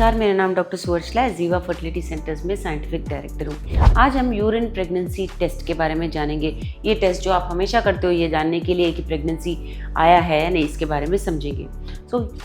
नमस्कार, मेरा नाम डॉक्टर सुवर्चला है। जीवा फर्टिलिटी सेंटर्स में साइंटिफिक डायरेक्टर हूँ। आज हम यूरिन प्रेगनेंसी टेस्ट के बारे में जानेंगे। ये टेस्ट जो आप हमेशा करते हो ये जानने के लिए कि प्रेगनेंसी आया है या नहीं, इसके बारे में समझेंगे।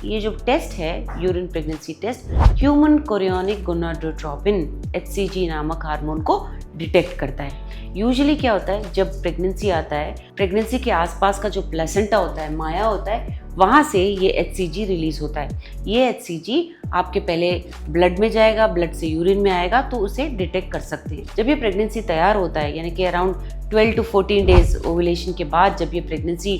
ये जो टेस्ट है urine pregnancy test, human chorionic gonadotropin HCG नामक हार्मोन को डिटेक्ट करता है। यूजुअली क्या होता है, जब प्रेगनेंसी आता है, प्रेगनेंसी के आसपास का जो प्लेसेंटा होता है, माया होता है, वहाँ से ये HCG रिलीज होता है। ये HCG आपके पहले ब्लड में जाएगा, ब्लड से यूरिन में आएगा, तो उसे डिटेक्ट कर सकते हैं। जब ये प्रेगनेंसी तैयार होता है, यानी कि अराउंड 12 to 14 डेज ओव्यूलेशन के बाद जब ये प्रेगनेंसी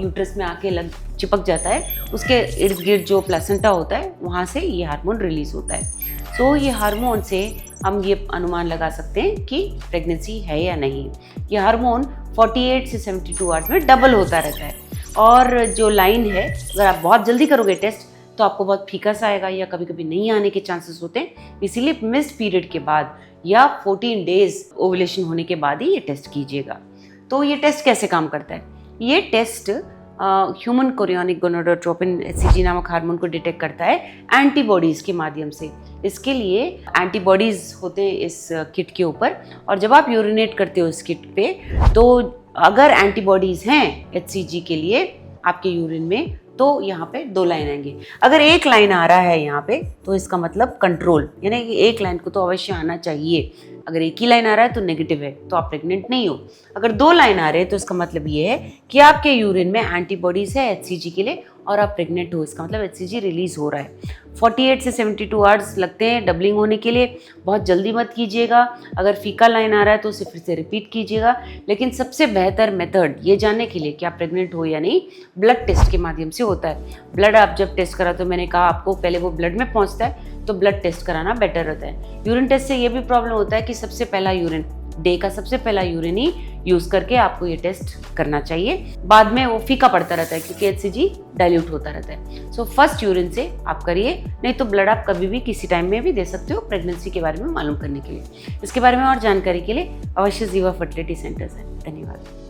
यूट्रस में आके चिपक जाता है, उसके इर्द गिर्द जो प्लेसेंटा होता है वहाँ से ये हार्मोन रिलीज होता है। ये हार्मोन से हम ये अनुमान लगा सकते हैं कि प्रेगनेंसी है या नहीं। ये हार्मोन 48 से 72 आवर्स में डबल होता रहता है। और जो लाइन है, अगर आप बहुत जल्दी करोगे टेस्ट तो आपको बहुत फीका सा आएगा या कभी कभी नहीं आने के चांसेस होते हैं। इसीलिए मिस्ड पीरियड के बाद या 14 डेज ओव्यूलेशन होने के बाद ही ये टेस्ट कीजिएगा। तो ये टेस्ट कैसे काम करता है? ये test human chorionic gonadotropin HCG नामक हार्मोन को डिटेक्ट करता है एंटीबॉडीज़ के माध्यम से। इसके लिए एंटीबॉडीज़ होते हैं इस किट के ऊपर, और जब आप यूरिनेट करते हो इस किट पे, तो अगर एंटीबॉडीज़ हैं HCG के लिए आपके यूरिन में, तो यहाँ पे 2 लाइन आएंगे। अगर एक लाइन आ रहा है यहाँ पे, तो इसका मतलब कंट्रोल, यानी कि एक लाइन को तो अवश्य आना चाहिए। अगर एक ही लाइन आ रहा है तो नेगेटिव है, तो आप प्रेग्नेंट नहीं हो। अगर 2 लाइन आ रहे हैं तो इसका मतलब ये है कि आपके यूरिन में एंटीबॉडीज है HCG के लिए और आप प्रेग्नेंट हो। इसका मतलब HCG रिलीज हो रहा है। 48 से 72 आवर्स लगते हैं डबलिंग होने के लिए। बहुत जल्दी मत कीजिएगा। अगर फीका लाइन आ रहा है तो उसे फिर से रिपीट कीजिएगा। लेकिन सबसे बेहतर मेथड ये जानने के लिए कि आप प्रेग्नेंट हो या नहीं, ब्लड टेस्ट के माध्यम से होता है। ब्लड आप जब टेस्ट करा, तो मैंने कहा आपको पहले वो ब्लड में पहुंचता है, तो ब्लड टेस्ट कराना बेटर रहता है। यूरिन टेस्ट से ये भी प्रॉब्लम होता है कि सबसे पहला यूरिन, डे का सबसे पहला यूरिन ही यूज़ करके आपको ये टेस्ट करना चाहिए। बाद में वो फीका पड़ता रहता है क्योंकि HCG डाइल्यूट होता रहता है। फर्स्ट यूरिन से आप करिए, नहीं तो ब्लड आप कभी भी किसी टाइम में भी दे सकते हो प्रेगनेंसी के बारे में मालूम करने के लिए। इसके बारे में और जानकारी के लिए अवश्य जीवा फर्टिलिटी सेंटर्स है। धन्यवाद।